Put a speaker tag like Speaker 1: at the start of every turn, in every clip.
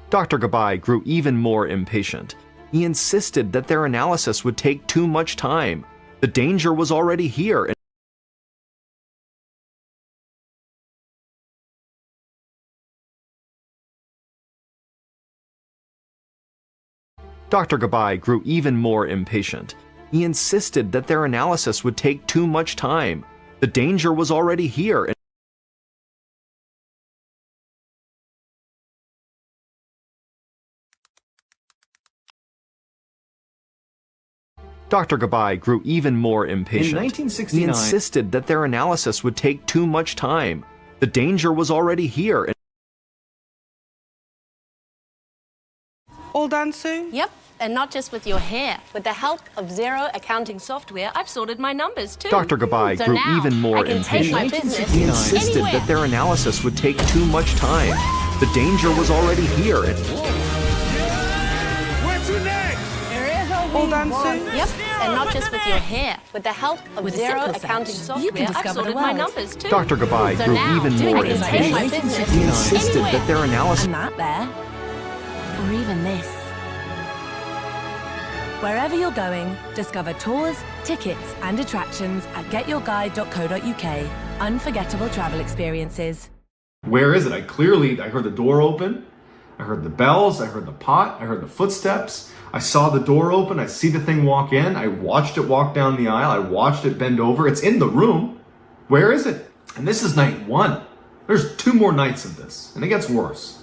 Speaker 1: Dr. Gabai grew even more impatient. He insisted that their analysis would take too much time. The danger was already here. Dr. Gabai grew even more impatient. He insisted that their analysis would take too much time. The danger was already here. Dr. Gabai grew even more impatient.
Speaker 2: In 1969,
Speaker 1: he insisted that their analysis would take too much time. The danger was already here.
Speaker 3: All done, Sue?
Speaker 4: Yep, and not just with your hair. With the help of Zero accounting software, I've sorted my numbers too.
Speaker 1: Dr. Gabai
Speaker 4: So
Speaker 1: grew
Speaker 4: now
Speaker 1: even more
Speaker 4: I can take my
Speaker 1: impatient.
Speaker 4: business
Speaker 1: He insisted
Speaker 4: anywhere.
Speaker 1: that their analysis would take too much time. The danger was already here.
Speaker 5: Where to next?
Speaker 3: All done, Sue?
Speaker 4: Yep, and not just with your hair. With the help of
Speaker 6: With a
Speaker 4: Zero
Speaker 6: simple
Speaker 4: accounting
Speaker 6: search,
Speaker 4: software,
Speaker 6: you can
Speaker 4: I've
Speaker 6: discover the
Speaker 4: sorted my
Speaker 6: world.
Speaker 4: numbers too.
Speaker 1: Dr. Gabai
Speaker 4: So
Speaker 1: grew
Speaker 4: now
Speaker 1: even
Speaker 4: I
Speaker 1: more
Speaker 4: can take my
Speaker 1: impatient.
Speaker 4: business
Speaker 1: He insisted
Speaker 4: anywhere.
Speaker 1: that their analysis.
Speaker 6: And that there, or even this. Wherever you're going, discover tours, tickets, and attractions at getyourguide.co.uk. Unforgettable travel experiences.
Speaker 2: where is it? I heard the door open. I heard the bells. I heard the pot. I heard the footsteps. I saw the door open. I see the thing walk in. I watched it walk down the aisle. I watched it bend over. It's in the room. Where is it? And this is night one. There's 2 more nights of this, and it gets worse.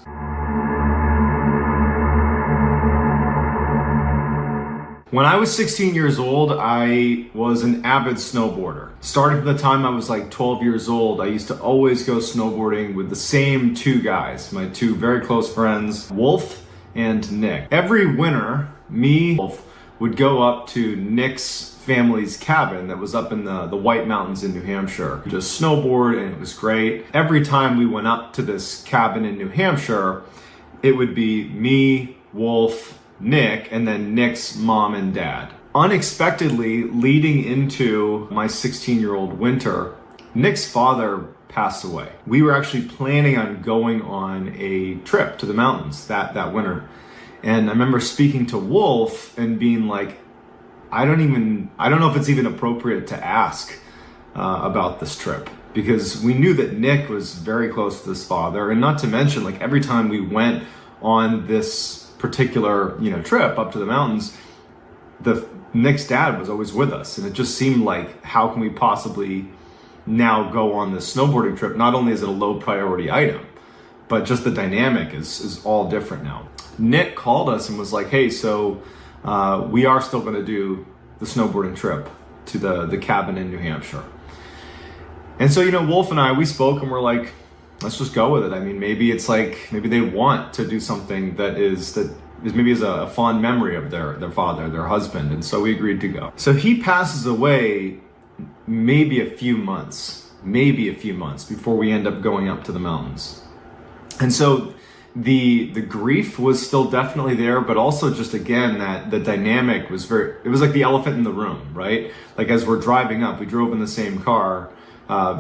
Speaker 2: When I was 16 years old, I was an avid snowboarder. Starting from the time I was like 12 years old, I used to always go snowboarding with the same 2 guys, my 2 very close friends, Wolf and Nick. Every winter, me and Wolf would go up to Nick's family's cabin that was up in the White Mountains in New Hampshire. Just snowboard, and it was great. Every time we went up to this cabin in New Hampshire, it would be me, Wolf, Nick, and then Nick's mom and dad. Unexpectedly, leading into my 16-year-old winter, Nick's father passed away. We were actually planning on going on a trip to the mountains that winter. And I remember speaking to Wolf and being like, I don't know if it's even appropriate to ask about this trip, because we knew that Nick was very close to his father, and not to mention, like, every time we went on this particular trip up to the mountains, Nick's dad was always with us, and it just seemed like, how can we possibly now go on this snowboarding trip? Not only is it a low priority item, but just the dynamic is all different now. Nick called us and was like, hey, so we are still going to do the snowboarding trip to the cabin in New Hampshire. And so, Wolf and I, we spoke and we're like, let's just go with it. I mean, maybe they want to do something that is maybe a fond memory of their father, their husband. And so we agreed to go. So he passes away maybe a few months before we end up going up to the mountains. And so the grief was still definitely there, but also just, again, that the dynamic was it was like the elephant in the room, right? Like, as we're driving up, we drove in the same car,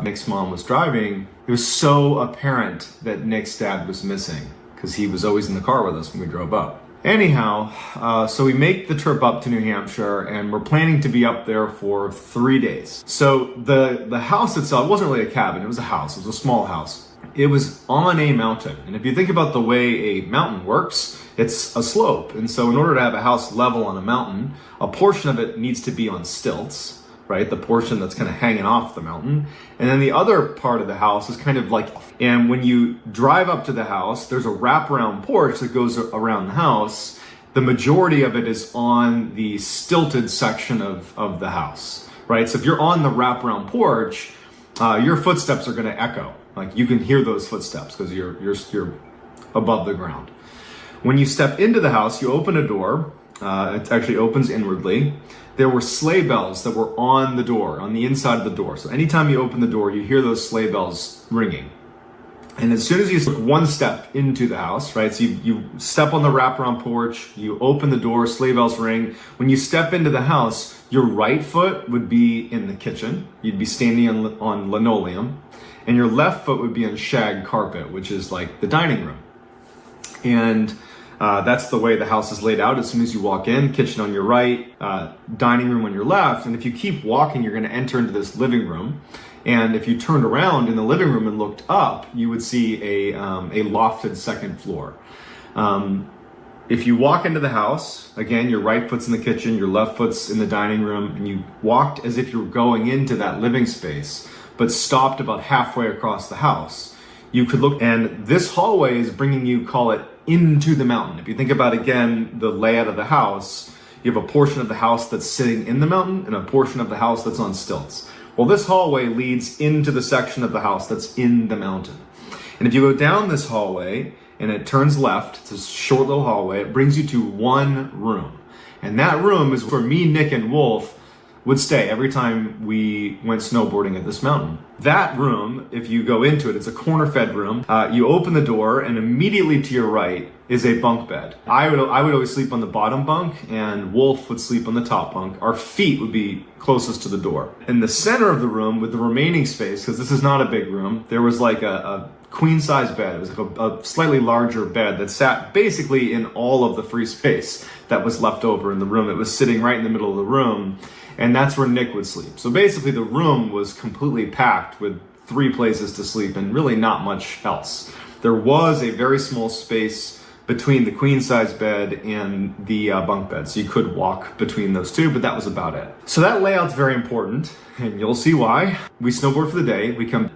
Speaker 2: Nick's mom was driving. It was so apparent that Nick's dad was missing, because he was always in the car with us when we drove up. Anyhow, so we make the trip up to New Hampshire, and we're planning to be up there for 3 days. So the house itself wasn't really a cabin, it was a house, it was a small house. It was on a mountain. And if you think about the way a mountain works, it's a slope. And so in order to have a house level on a mountain, a portion of it needs to be on stilts, right? The portion that's kind of hanging off the mountain. And then the other part of the house is kind of like, and when you drive up to the house, there's a wraparound porch that goes around the house. The majority of it is on the stilted section of the house, right? So if you're on the wraparound porch, your footsteps are going to echo. Like, you can hear those footsteps because you're above the ground. When you step into the house, you open a door. It actually opens inwardly. There were sleigh bells that were on the door, on the inside of the door. So anytime you open the door, you hear those sleigh bells ringing. And as soon as you took one step into the house, right? So you step on the wraparound porch, you open the door, sleigh bells ring. When you step into the house, your right foot would be in the kitchen. You'd be standing on linoleum. And your left foot would be on shag carpet, which is like the dining room. And That's the way the house is laid out. As soon as you walk in, kitchen on your right, dining room on your left. And if you keep walking, you're going to enter into this living room. And if you turned around in the living room and looked up, you would see a lofted second floor. If you walk into the house, again, your right foot's in the kitchen, your left foot's in the dining room, and you walked as if you were going into that living space, but stopped about halfway across the house, you could look, and this hallway is bringing you, call it, into the mountain. If you think about, again, the layout of the house, you have a portion of the house that's sitting in the mountain and a portion of the house that's on stilts. Well, this hallway leads into the section of the house that's in the mountain. And if you go down this hallway, and it turns left, it's a short little hallway, it brings you to one room. And that room is where me, Nick, and Wolf would stay every time we went snowboarding at this mountain. That room, if you go into it, it's a corner-fed room. You open the door, and immediately to your right is a bunk bed. I would always sleep on the bottom bunk, and Wolf would sleep on the top bunk. Our feet would be closest to the door. In the center of the room, with the remaining space, because this is not a big room, there was like a queen-size bed. It was like a slightly larger bed that sat basically in all of the free space that was left over in the room. It was sitting right in the middle of the room, and that's where Nick would sleep. So basically the room was completely packed with 3 places to sleep and really not much else. There was a very small space between the queen-size bed and the bunk bed, so you could walk between those two, but that was about it. So that layout's very important, and you'll see why. We snowboard for the day, we come,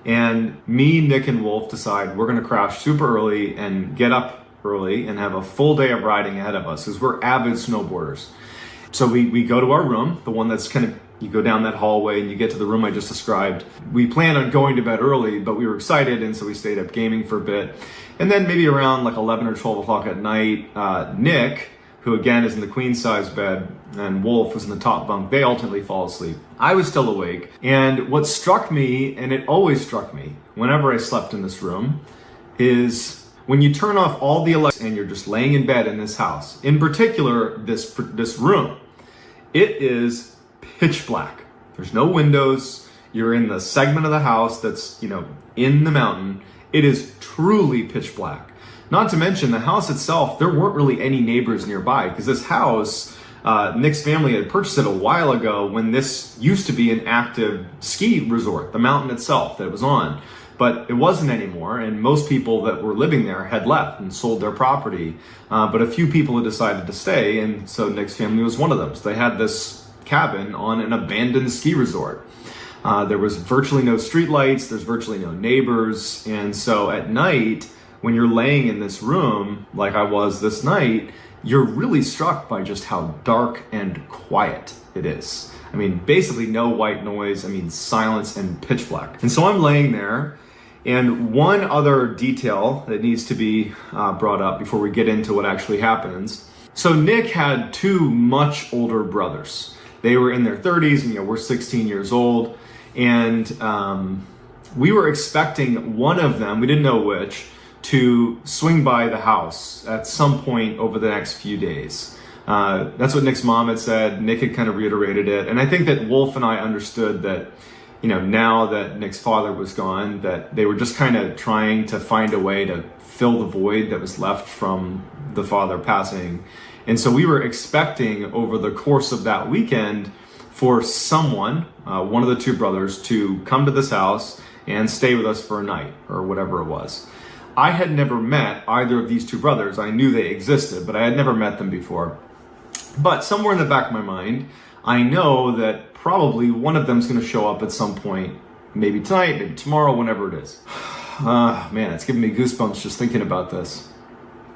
Speaker 2: and me, Nick, and Wolf decide we're gonna crash super early and get up early and have a full day of riding ahead of us, because we're avid snowboarders. So we go to our room, the one that's kind of, you go down that hallway and you get to the room I just described. We planned on going to bed early, but we were excited, and so we stayed up gaming for a bit. And then maybe around like 11 or 12 o'clock at night, Nick, who again is in the queen size bed, and Wolf was in the top bunk, they ultimately fall asleep. I was still awake, and what struck me, and it always struck me whenever I slept in this room, is when you turn off all the electricity and you're just laying in bed in this house, in particular this room, it is pitch black. There's no windows. You're in the segment of the house that's, in the mountain. It is truly pitch black. Not to mention the house itself, there weren't really any neighbors nearby, because this house, Nick's family had purchased it a while ago when this used to be an active ski resort, the mountain itself that it was on. But it wasn't anymore, and most people that were living there had left and sold their property. But a few people had decided to stay, and so Nick's family was one of them. So they had this cabin on an abandoned ski resort. There was virtually no streetlights, there's virtually no neighbors, and so at night, when you're laying in this room, like I was this night, you're really struck by just how dark and quiet it is. I mean, basically no white noise, silence and pitch black. And so I'm laying there, and one other detail that needs to be brought up before we get into what actually happens. So Nick had 2 much older brothers. They were in their 30s, and we're 16 years old, and we were expecting one of them, we didn't know which, to swing by the house at some point over the next few days. That's what Nick's mom had said. Nick had kind of reiterated it. And I think that Wolf and I understood that, now that Nick's father was gone, that they were just kind of trying to find a way to fill the void that was left from the father passing. And so we were expecting over the course of that weekend for someone, one of the 2 brothers, to come to this house and stay with us for a night or whatever it was. I had never met either of these 2 brothers. I knew they existed, but I had never met them before. But somewhere in the back of my mind, I know that probably one of them is going to show up at some point, maybe tonight, maybe tomorrow, whenever it is. Man, it's giving me goosebumps just thinking about this.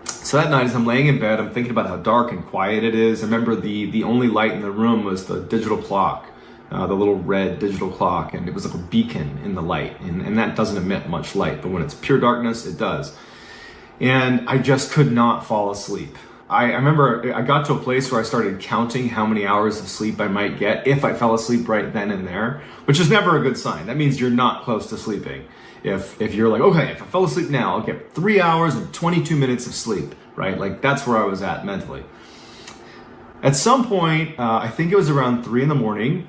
Speaker 2: So that night, as I'm laying in bed, I'm thinking about how dark and quiet it is. I remember the only light in the room was the digital clock, the little red digital clock, and it was like a beacon in the light, and that doesn't emit much light, but when it's pure darkness, it does. And I just could not fall asleep. I remember I got to a place where I started counting how many hours of sleep I might get if I fell asleep right then and there, which is never a good sign. That means you're not close to sleeping. If you're like, okay, if I fell asleep now, I'll get 3 hours and 22 minutes of sleep, right? Like that's where I was at mentally. At some point, I think it was around 3 a.m,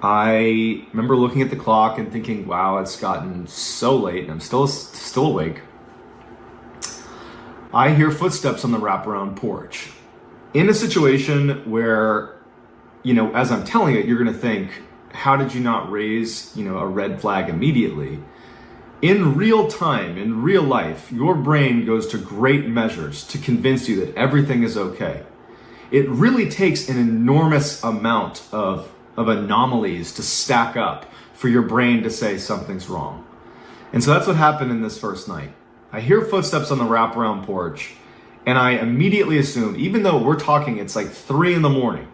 Speaker 2: I remember looking at the clock and thinking, wow, it's gotten so late and I'm still awake. I hear footsteps on the wraparound porch. In a situation where, as I'm telling it, you're going to think, how did you not raise, a red flag immediately? In real time, in real life, your brain goes to great measures to convince you that everything is okay. It really takes an enormous amount of anomalies to stack up for your brain to say something's wrong. And so that's what happened in this first night. I hear footsteps on the wraparound porch, and I immediately assume, even though we're talking, it's like 3 a.m,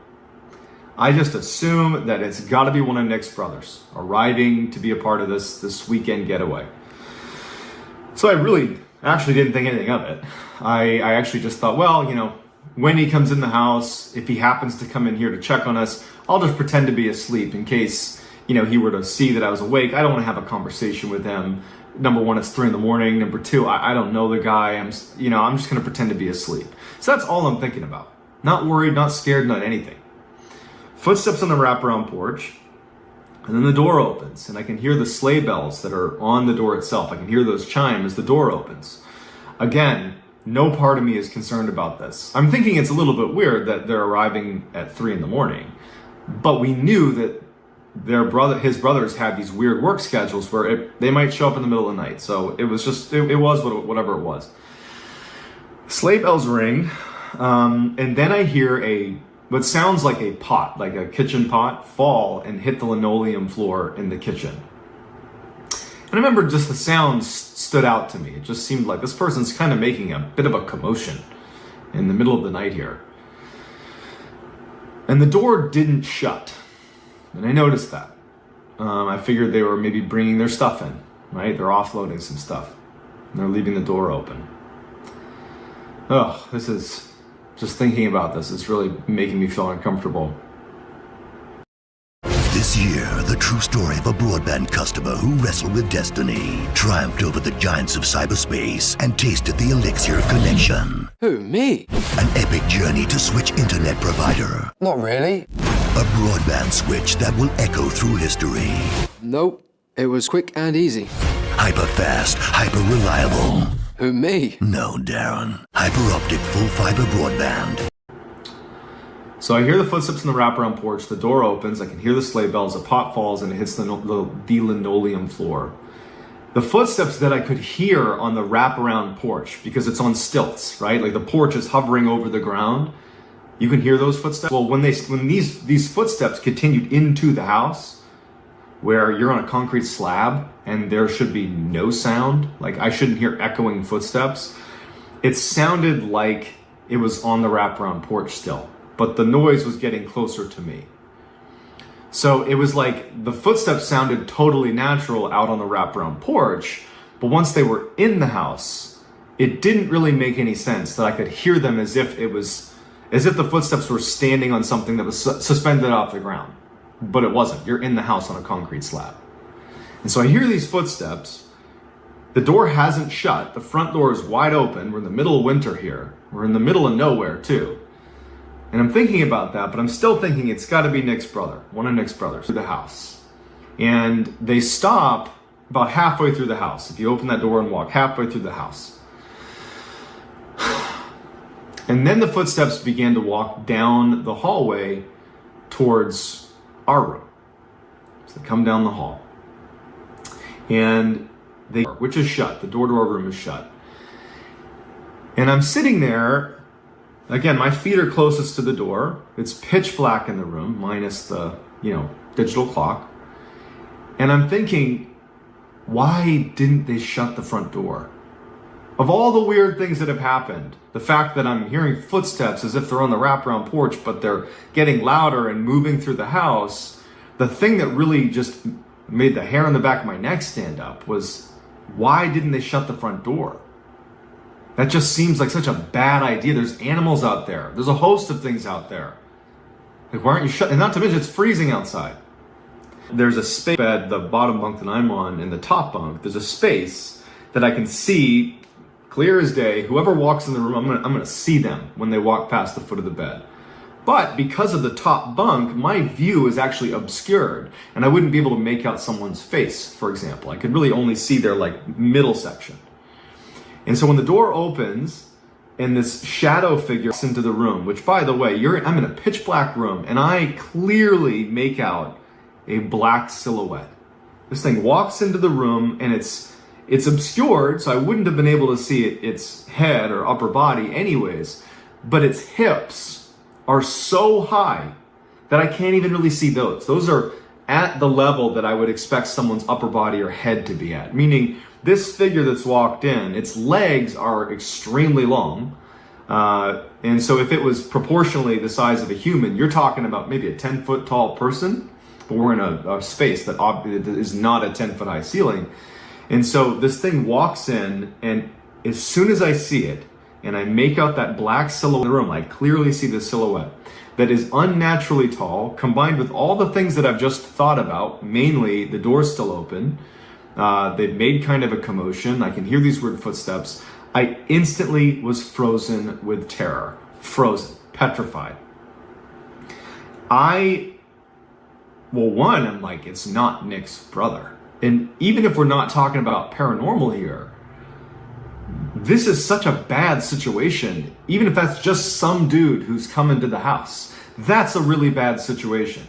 Speaker 2: I just assume that it's got to be one of Nick's brothers arriving to be a part of this weekend getaway. So I really actually didn't think anything of it. I actually just thought, well, when he comes in the house, if he happens to come in here to check on us, I'll just pretend to be asleep in case, he were to see that I was awake. I don't want to have a conversation with him. Number one, it's 3 a.m. Number two, I don't know the guy. I'm just going to pretend to be asleep. So that's all I'm thinking about. Not worried, not scared, not anything. Footsteps on the wraparound porch, and then the door opens, and I can hear the sleigh bells that are on the door itself. I can hear those chime as the door opens. Again, no part of me is concerned about this. I'm thinking it's a little bit weird that they're arriving at 3 a.m, but we knew that his brothers had these weird work schedules where they might show up in the middle of the night. So it was just, it was whatever it was. Sleigh bells ring, and then I hear what sounds like a pot, like a kitchen pot, fall and hit the linoleum floor in the kitchen. And I remember just the sound stood out to me. It just seemed like this person's kind of making a bit of a commotion in the middle of the night here. And the door didn't shut. And I noticed that. I figured they were maybe bringing their stuff in, right? They're offloading some stuff. And they're leaving the door open. Just thinking about this, it's really making me feel uncomfortable.
Speaker 5: This year, the true story of a broadband customer who wrestled with destiny, triumphed over the giants of cyberspace, and tasted the elixir of connection.
Speaker 7: Who, me?
Speaker 5: An epic journey to switch internet provider.
Speaker 7: Not really.
Speaker 5: A broadband switch that will echo through history.
Speaker 7: Nope. It was quick and easy.
Speaker 5: Hyper fast, hyper reliable.
Speaker 7: Who, me?
Speaker 5: No, Darren. Hyper optic full fiber broadband.
Speaker 2: So I hear the footsteps in the wraparound porch, the door opens, I can hear the sleigh bells, a pot falls and it hits the linoleum floor. The footsteps that I could hear on the wraparound porch, because it's on stilts, right? Like the porch is hovering over the ground. You can hear those footsteps. Well, when these footsteps continued into the house, where you're on a concrete slab and there should be no sound, like I shouldn't hear echoing footsteps, it sounded like it was on the wraparound porch still, but the noise was getting closer to me. So it was like the footsteps sounded totally natural out on the wraparound porch, but once they were in the house, it didn't really make any sense that I could hear them as if the footsteps were standing on something that was suspended off the ground. But it wasn't. You're in the house on a concrete slab. And so I hear these footsteps. The door hasn't shut. The front door is wide open. We're in the middle of winter here. We're in the middle of nowhere too. And I'm thinking about that, but I'm still thinking it's got to be Nick's brother, one of Nick's brothers, to the house. And they stop about halfway through the house. If you open that door and walk halfway through the house. And then the footsteps began to walk down the hallway towards our room. So they come down the hall. And which is shut. The door to our room is shut. And I'm sitting there. Again, my feet are closest to the door. It's pitch black in the room, minus the, digital clock. And I'm thinking, why didn't they shut the front door? Of all the weird things that have happened, the fact that I'm hearing footsteps as if they're on the wraparound porch, but they're getting louder and moving through the house, the thing that really just made the hair on the back of my neck stand up was, why didn't they shut the front door? That just seems like such a bad idea. There's animals out there. There's a host of things out there. Like, why aren't you shut? And not to mention, it's freezing outside. There's a space bed, the bottom bunk that I'm on, and the top bunk. There's a space that I can see clear as day. Whoever walks in the room, I'm gonna see them when they walk past the foot of the bed. But because of the top bunk, my view is actually obscured, and I wouldn't be able to make out someone's face, for example. I could really only see their middle section. And so when the door opens, and this shadow figure walks into the room, which, by the way, I'm in a pitch black room, and I clearly make out a black silhouette. This thing walks into the room, and it's obscured, so I wouldn't have been able to see its head or upper body anyways, but its hips are so high that I can't even really see those. Those are at the level that I would expect someone's upper body or head to be at, meaning this figure that's walked in, its legs are extremely long, and so if it was proportionally the size of a human, you're talking about maybe a 10-foot tall person, but we're in a space that is not a 10-foot high ceiling. And so this thing walks in, and as soon as I see it, and I make out that black silhouette in the room, I clearly see the silhouette that is unnaturally tall, combined with all the things that I've just thought about, mainly the door's still open, they've made kind of a commotion, I can hear these weird footsteps. I instantly was frozen with terror. Frozen, petrified. I'm like, it's not Nick's brother. And even if we're not talking about paranormal here, this is such a bad situation. Even if that's just some dude who's come into the house, that's a really bad situation.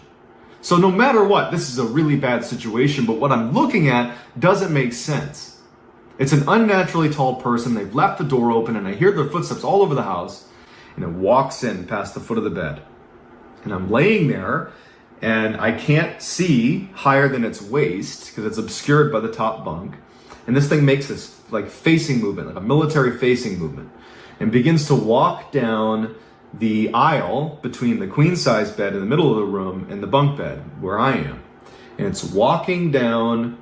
Speaker 2: So no matter what, this is a really bad situation, but what I'm looking at doesn't make sense. It's an unnaturally tall person, they've left the door open, and I hear their footsteps all over the house, and it walks in past the foot of the bed. And I'm laying there, and I can't see higher than its waist, because it's obscured by the top bunk. And this thing makes this like facing movement, like a military facing movement, and begins to walk down the aisle between the queen size bed in the middle of the room and the bunk bed where I am. And it's walking down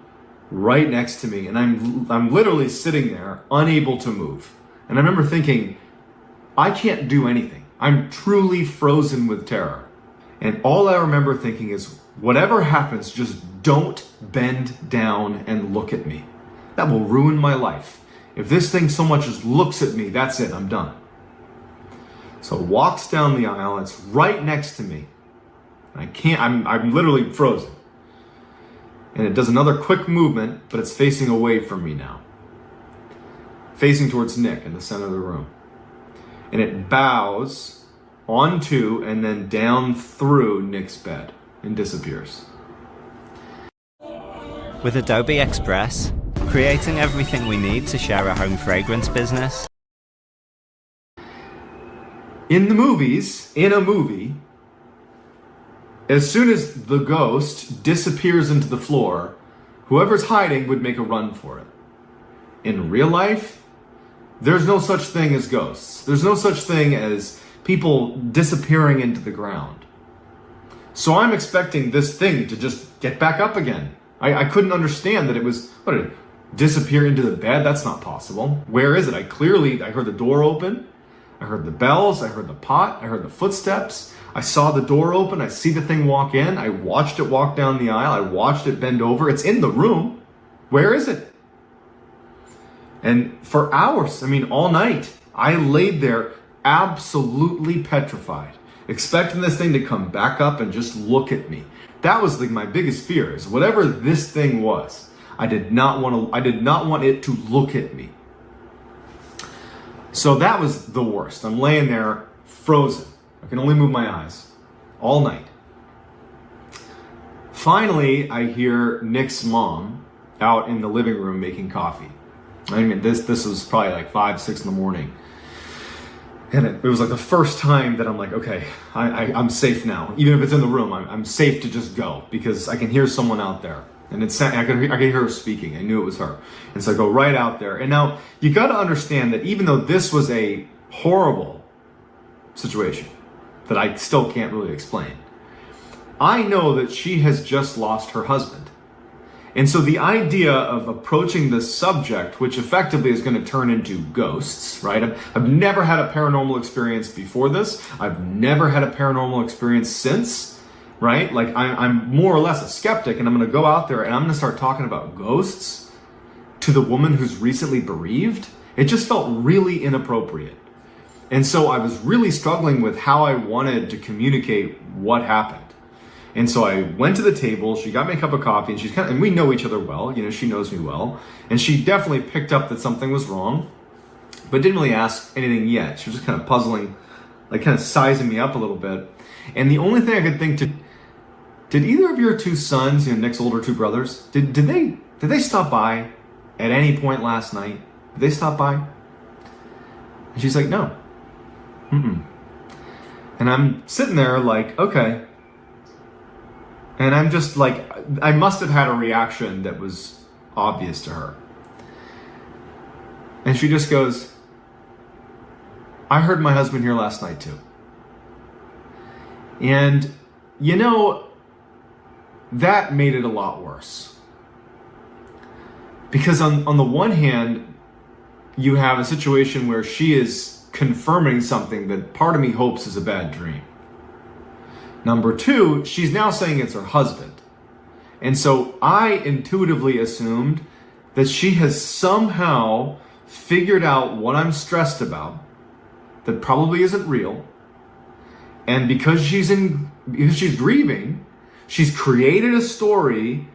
Speaker 2: right next to me, and I'm literally sitting there unable to move. And I remember thinking, I can't do anything. I'm truly frozen with terror. And all I remember thinking is, whatever happens, just don't bend down and look at me. That will ruin my life. If this thing so much as looks at me, that's it, I'm done. So it walks down the aisle, it's right next to me. I'm literally frozen. And it does another quick movement, but it's facing away from me now. Facing towards Nick in the center of the room. And it bows onto and then down through Nick's bed and disappears.
Speaker 8: With Adobe Express, creating everything we need to share a home fragrance business.
Speaker 2: In a movie, as soon as the ghost disappears into the floor, whoever's hiding would make a run for it. In real life, there's no such thing as ghosts. There's no such thing as people disappearing into the ground. So I'm expecting this thing to just get back up again. I couldn't understand that it was, what did it disappear into the bed? That's not possible. Where is it? I heard the door open. I heard the bells. I heard the pot. I heard the footsteps. I saw the door open. I see the thing walk in. I watched it walk down the aisle. I watched it bend over. It's in the room. Where is it? And for hours, all night, I laid there absolutely petrified, expecting this thing to come back up and just look at me. That was my biggest fear, is whatever this thing was, I did not want it to look at me. So that was the worst. I'm laying there frozen. I can only move my eyes all night. Finally, I hear Nick's mom out in the living room making coffee. This was probably like 5, 6 in the morning. And it was like the first time that I'm like, okay, I'm safe now. Even if it's in the room, I'm safe to just go, because I can hear someone out there. And I could hear her speaking. I knew it was her. And so I go right out there. And now you got to understand that even though this was a horrible situation that I still can't really explain, I know that she has just lost her husband. And so the idea of approaching this subject, which effectively is going to turn into ghosts, right? I've never had a paranormal experience before this. I've never had a paranormal experience since, right? Like I'm more or less a skeptic, and I'm going to go out there and I'm going to start talking about ghosts to the woman who's recently bereaved. It just felt really inappropriate. And so I was really struggling with how I wanted to communicate what happened. And so I went to the table, she got me a cup of coffee, and and we know each other well, she knows me well, and she definitely picked up that something was wrong. but didn't really ask anything yet. She was just kind of puzzling, like kind of sizing me up a little bit. And the only thing I could think did either of your two sons, Nick's older two brothers, did they stop by at any point last night? Did they stop by? And she's like, no. Mm-mm. And I'm sitting there like, okay. And I'm just like, I must have had a reaction that was obvious to her. And she just goes, I heard my husband here last night too. And, that made it a lot worse. Because on the one hand, you have a situation where she is confirming something that part of me hopes is a bad dream. Number two, she's now saying it's her husband. And so I intuitively assumed that she has somehow figured out what I'm stressed about that probably isn't real. And because she's grieving, she's created a story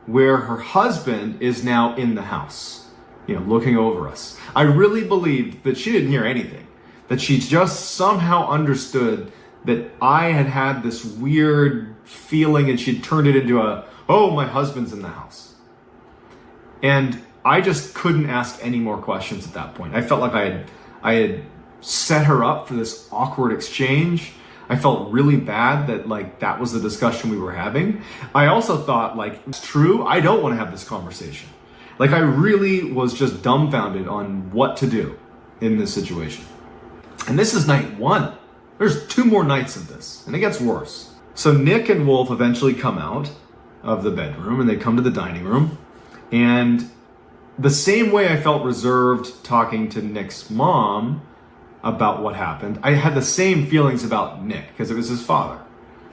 Speaker 2: where her husband is now in the house, looking over us. I really believed that she didn't hear anything, that she just somehow understood that I had this weird feeling and she'd turned it into oh, my husband's in the house. And I just couldn't ask any more questions at that point. I felt like I had set her up for this awkward exchange. I felt really bad that that was the discussion we were having. I also thought it's true. I don't want to have this conversation. I really was just dumbfounded on what to do in this situation. And this is night one. There's 2 more nights of this, and it gets worse. So Nick and Wolf eventually come out of the bedroom and they come to the dining room. And the same way I felt reserved talking to Nick's mom about what happened, I had the same feelings about Nick because it was his father.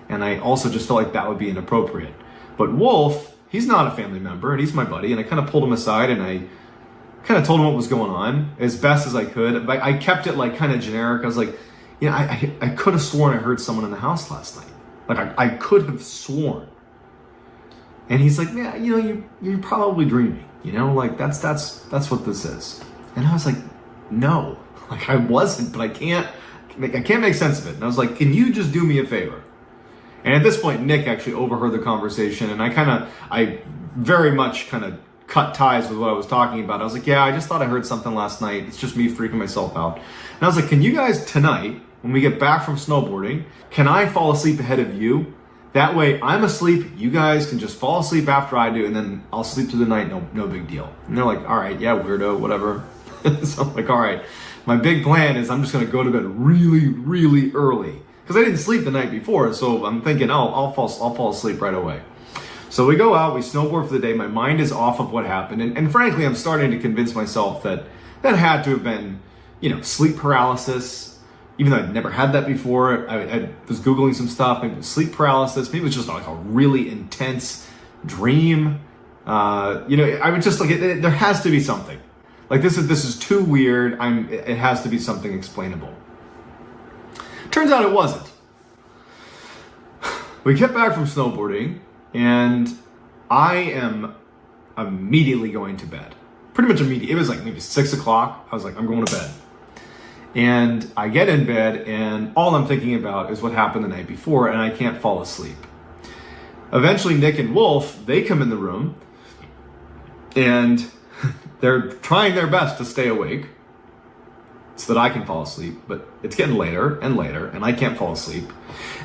Speaker 2: And I also just felt like that would be inappropriate. But Wolf, he's not a family member and he's my buddy. And I kind of pulled him aside and I kind of told him what was going on as best as I could. But I kept it kind of generic. I was like, I could have sworn I heard someone in the house last night. I could have sworn. And he's like, yeah, you're probably dreaming. That's what this is. And I was like, no. I wasn't, but I can't make sense of it. And I was like, can you just do me a favor? And at this point, Nick actually overheard the conversation, and I very much cut ties with what I was talking about. I was like, yeah, I just thought I heard something last night. It's just me freaking myself out. And I was like, can you guys tonight, when we get back from snowboarding, can I fall asleep ahead of you? That way I'm asleep, you guys can just fall asleep after I do, and then I'll sleep through the night, no big deal. And they're like, all right, yeah, weirdo, whatever. So I'm like, all right. My big plan is I'm just going to go to bed really, really early. Because I didn't sleep the night before, so I'm thinking, I'll fall asleep right away. So we go out, we snowboard for the day. My mind is off of what happened. And frankly, I'm starting to convince myself that had to have been, sleep paralysis. Even though I'd never had that before. I was Googling some stuff. Maybe it was sleep paralysis. Maybe it was just a really intense dream. I would just there has to be something. This is too weird. It has to be something explainable. Turns out it wasn't. We get back from snowboarding, and I am immediately going to bed. Pretty much immediately. It was maybe 6 o'clock. I was like, I'm going to bed. And I get in bed, and all I'm thinking about is what happened the night before, and I can't fall asleep. Eventually, Nick and Wolf, they come in the room, and they're trying their best to stay awake so that I can fall asleep, but it's getting later and later, and I can't fall asleep.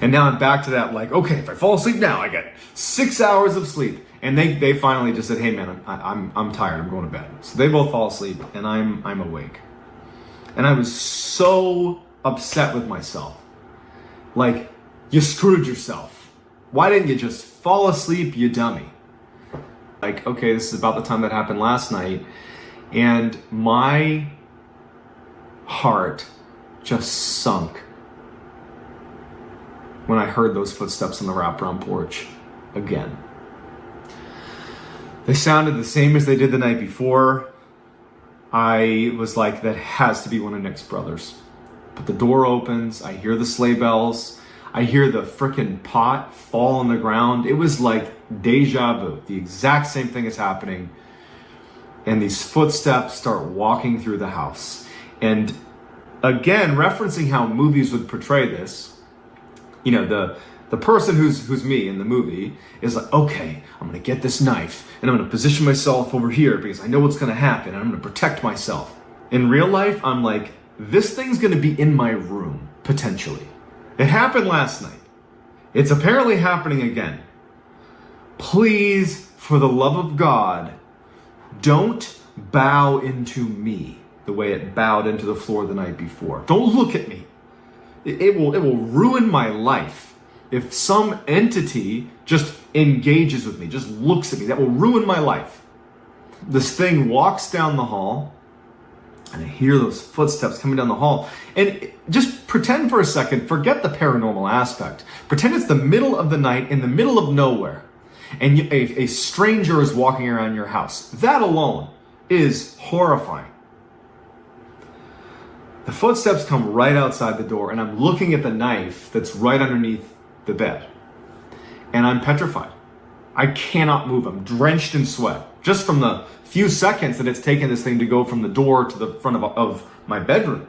Speaker 2: And now I'm back to that, okay, if I fall asleep now, I get 6 hours of sleep. And they finally just said, hey man, I'm tired, I'm going to bed. So they both fall asleep, and I'm awake. And I was so upset with myself. You screwed yourself. Why didn't you just fall asleep, you dummy? Okay, this is about the time that happened last night. And my heart just sunk when I heard those footsteps on the wraparound porch again. They sounded the same as they did the night before. I was like, that has to be one of Nick's brothers. But the door opens, I hear the sleigh bells, I hear the frickin' pot fall on the ground. It was like deja vu. The exact same thing is happening. And these footsteps start walking through the house. And again, referencing how movies would portray this, you know, the person who's me in the movie is like, okay, I'm gonna get this knife and I'm gonna position myself over here because I know what's gonna happen and I'm gonna protect myself. In real life, I'm like, this thing's gonna be in my room, potentially. It happened last night. It's apparently happening again. Please, for the love of God, don't bow into me the way it bowed into the floor the night before. Don't look at me. It will ruin my life if some entity just engages with me, just looks at me. That will ruin my life. This thing walks down the hall, and I hear those footsteps coming down the hall. And just pretend for a second, forget the paranormal aspect. Pretend it's the middle of the night in the middle of nowhere, and a stranger is walking around your house. That alone is horrifying. The footsteps come right outside the door, and I'm looking at the knife that's right underneath the bed. And I'm petrified. I cannot move. I'm drenched in sweat. Just from the few seconds that it's taken this thing to go from the door to the front of my bedroom.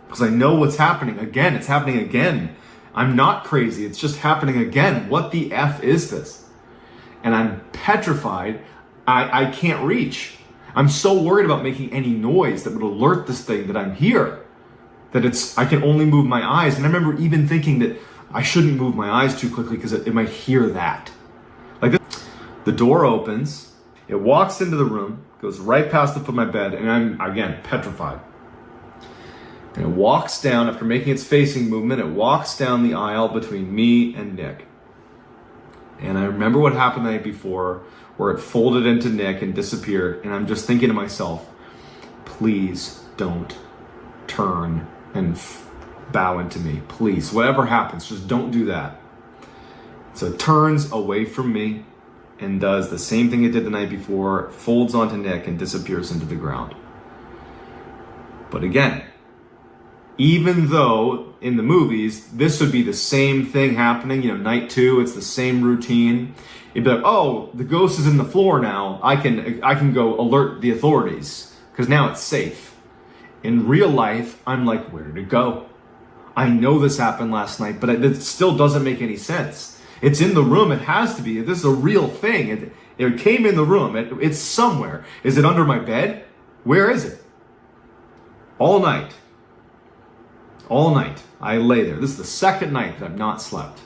Speaker 2: Because I know what's happening again. It's happening again. I'm not crazy. It's just happening again. What the F is this? And I'm petrified. I can't reach. I'm so worried about making any noise that would alert this thing that I'm here. That I can only move my eyes. And I remember even thinking that I shouldn't move my eyes too quickly because it might hear that. Like this. The door opens. It walks into the room, goes right past the foot of my bed, and I'm, again, petrified. And it walks down, after making its facing movement, it walks down the aisle between me and Nick. And I remember what happened the night before, where it folded into Nick and disappeared, and I'm just thinking to myself, please don't turn and bow into me. Please, whatever happens, just don't do that. So it turns away from me and does the same thing it did the night before, folds onto Nick and disappears into the ground. But again, even though in the movies, this would be the same thing happening, you know, night two, it's the same routine. It'd be like, oh, the ghost is in the floor now. I can go alert the authorities because now it's safe. In real life, I'm like, where did it go? I know this happened last night, but it still doesn't make any sense. It's in the room. It has to be. This is a real thing. It came in the room. It's somewhere. Is it under my bed? Where is it? All night. All night. I lay there. This is the second night that I've not slept.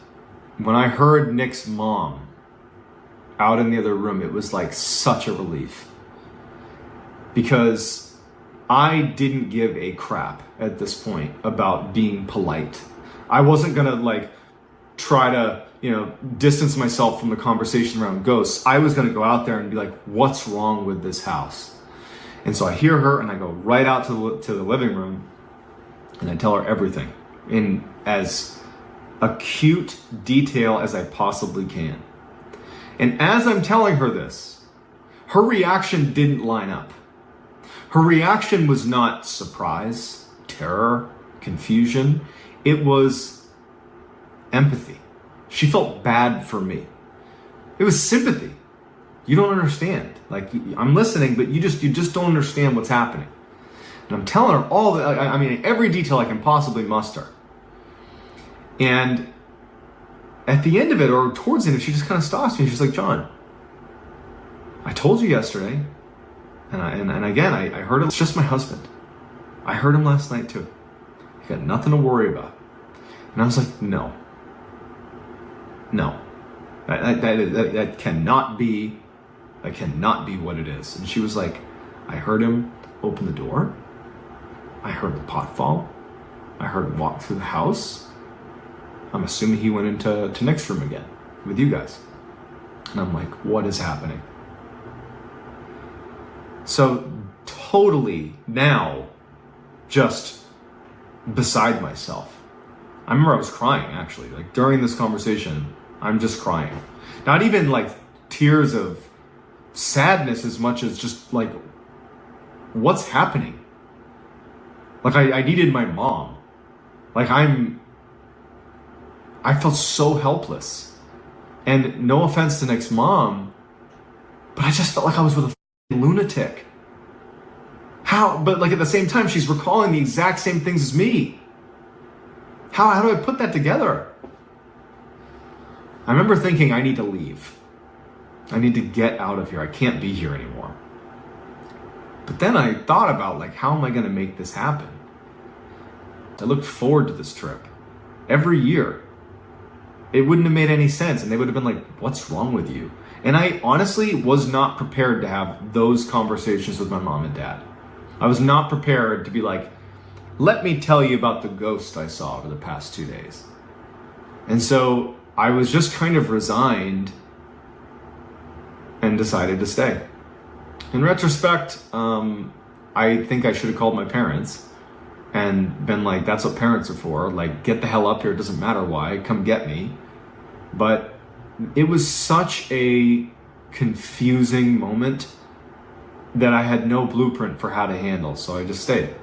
Speaker 2: When I heard Nick's mom out in the other room, it was like such a relief. Because I didn't give a crap at this point about being polite. I wasn't going to try to, distance myself from the conversation around ghosts. I was going to go out there and be like, what's wrong with this house? And so I hear her and I go right out to the living room and I tell her everything in as acute detail as I possibly can. And as I'm telling her this, her reaction didn't line up. Her reaction was not surprise, terror, confusion. It was empathy. She felt bad for me. It was sympathy. You don't understand. I'm listening, but you just don't understand what's happening. And I'm telling her every detail I can possibly muster. And at the end of it, or towards the end, she just kind of stops me. She's like, John, I told you yesterday, and again, I heard him. It's just my husband. I heard him last night too. You got nothing to worry about. And I was like, no, that cannot be. That cannot be what it is. And she was like, I heard him open the door. I heard the pot fall. I heard him walk through the house. I'm assuming he went into Nick's room again with you guys. And I'm like, what is happening? So totally now just beside myself. I remember I was crying actually. During this conversation, I'm just crying. Not even tears of sadness as much as just what's happening? I needed my mom. I felt so helpless. And no offense to Nick's mom, but I just felt like I was with a lunatic. How? But like at the same time, she's recalling the exact same things as me. How do I put that together? I remember thinking, I need to leave. I need to get out of here. I can't be here anymore. But then I thought about, like, how am I going to make this happen? I looked forward to this trip every year. It wouldn't have made any sense, and they would have been like, what's wrong with you? And I honestly was not prepared to have those conversations with my mom and dad. I was not prepared to be like, let me tell you about the ghost I saw over the past 2 days. And so I was just kind of resigned and decided to stay. In retrospect, I think I should have called my parents and been like, that's what parents are for. Like, get the hell up here. It doesn't matter why. Come get me. But it was such a confusing moment that I had no blueprint for how to handle. So I just stayed.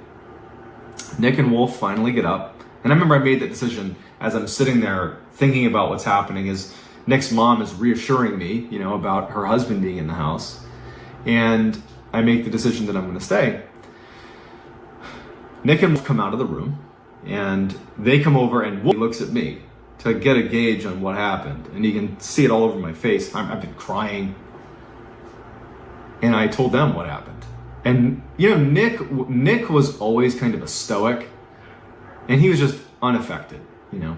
Speaker 2: Nick and Wolf finally get up. And I remember I made that decision as I'm sitting there thinking about what's happening. Is Nick's mom is reassuring me, you know, about her husband being in the house. And I make the decision that I'm going to stay. Nick and Wolf come out of the room, and they come over, and Wolf looks at me to get a gauge on what happened. And you can see it all over my face. I've been crying. And I told them what happened. And, you know, Nick was always kind of a stoic, and he was just unaffected, you know.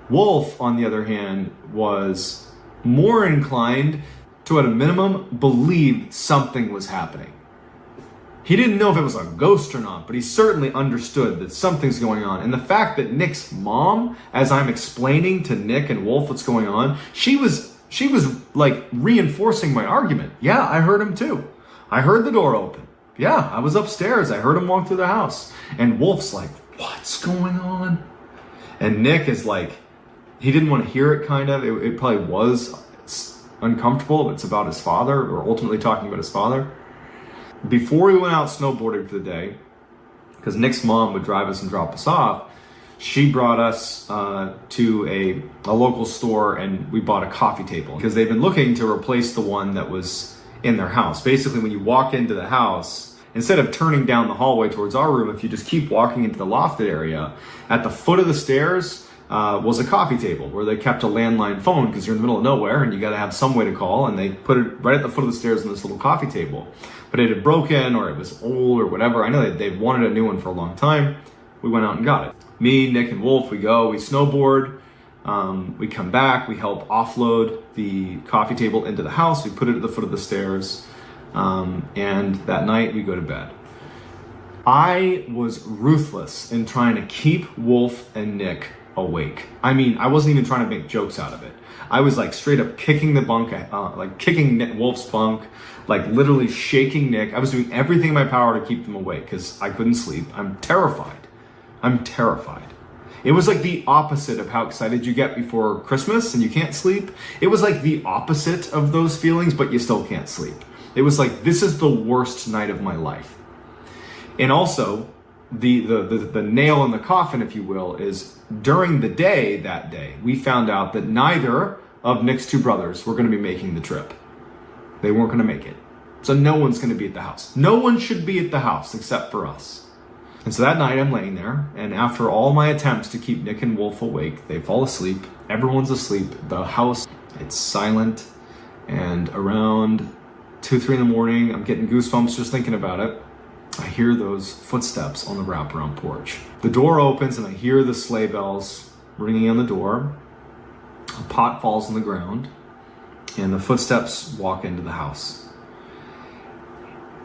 Speaker 2: Wolf, on the other hand, was more inclined to, at a minimum, believe something was happening. He didn't know if it was a ghost or not, but he certainly understood that something's going on. And the fact that Nick's mom, as I'm explaining to Nick and Wolf what's going on, she was like reinforcing my argument. Yeah, I heard him too. I heard the door open. Yeah, I was upstairs. I heard him walk through the house. And Wolf's like, what's going on? And Nick is like, he didn't want to hear it, kind of. It probably was uncomfortable. It's about his father, or ultimately talking about his father. Before we went out snowboarding for the day, because Nick's mom would drive us and drop us off, she brought us to a local store, and we bought a coffee table because they've been looking to replace the one that was in their house. Basically, when you walk into the house, instead of turning down the hallway towards our room, if you just keep walking into the lofted area, at the foot of the stairs was a coffee table where they kept a landline phone, because you're in the middle of nowhere and you got to have some way to call, and they put it right at the foot of the stairs in this little coffee table. But it had broken, or it was old, or whatever. I know that they wanted a new one for a long time. We went out and got it. Me, Nick, and Wolf, we snowboard. We come back, we help offload the coffee table into the house. We put it at the foot of the stairs. And that night we go to bed. I was ruthless in trying to keep Wolf and Nick awake. I mean, I wasn't even trying to make jokes out of it. I was like straight up kicking the bunk, like kicking Wolf's bunk, like literally shaking Nick. I was doing everything in my power to keep them awake because I couldn't sleep. I'm terrified. It was like the opposite of how excited you get before Christmas and you can't sleep. It was like the opposite of those feelings, but you still can't sleep. It was like, this is the worst night of my life. And also, the nail in the coffin, if you will, is during the day that day, we found out that neither of Nick's two brothers were going to be making the trip. They weren't going to make it. So no one's going to be at the house. No one should be at the house except for us. And so that night I'm laying there, and after all my attempts to keep Nick and Wolf awake, they fall asleep. Everyone's asleep. The house, it's silent. And around 2, 3 in the morning, I'm getting goosebumps just thinking about it. I hear those footsteps on the wraparound porch. The door opens and I hear the sleigh bells ringing on the door. A pot falls on the ground and the footsteps walk into the house.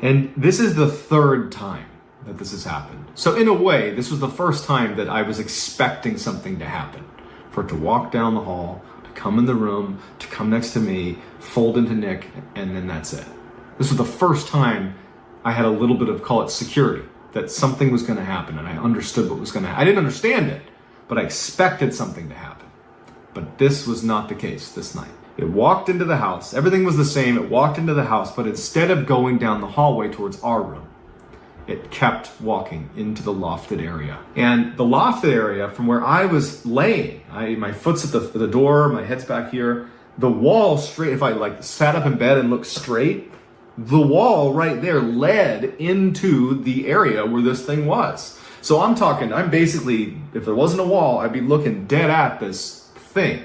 Speaker 2: And this is the 3rd time that this has happened. So in a way, this was the first time that I was expecting something to happen. For it to walk down the hall, to come in the room, to come next to me, fold into Nick, and then that's it. This was the first time I had a little bit of, call it security, that something was going to happen, and I understood what was going to happen. I didn't understand it, but I expected something to happen. But this was not the case this night. It walked into the house. Everything was the same. It walked into the house, but instead of going down the hallway towards our room, it kept walking into the lofted area. And the lofted area, from where I was laying, my foot's at the door, my head's back here, the wall straight, if I like sat up in bed and looked straight, the wall right there led into the area where this thing was. So I'm basically, if there wasn't a wall, I'd be looking dead at this thing.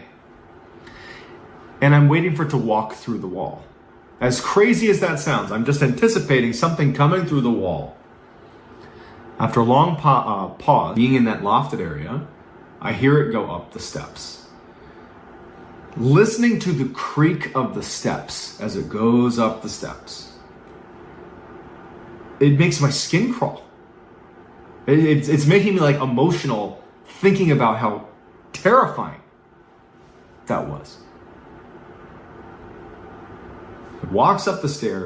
Speaker 2: And I'm waiting for it to walk through the wall. As crazy as that sounds, I'm just anticipating something coming through the wall. After a long pause, being in that lofted area, I hear it go up the steps. Listening to the creak of the steps as it goes up the steps, it makes my skin crawl. It's making me like emotional thinking about how terrifying that was. It walks up the stairs.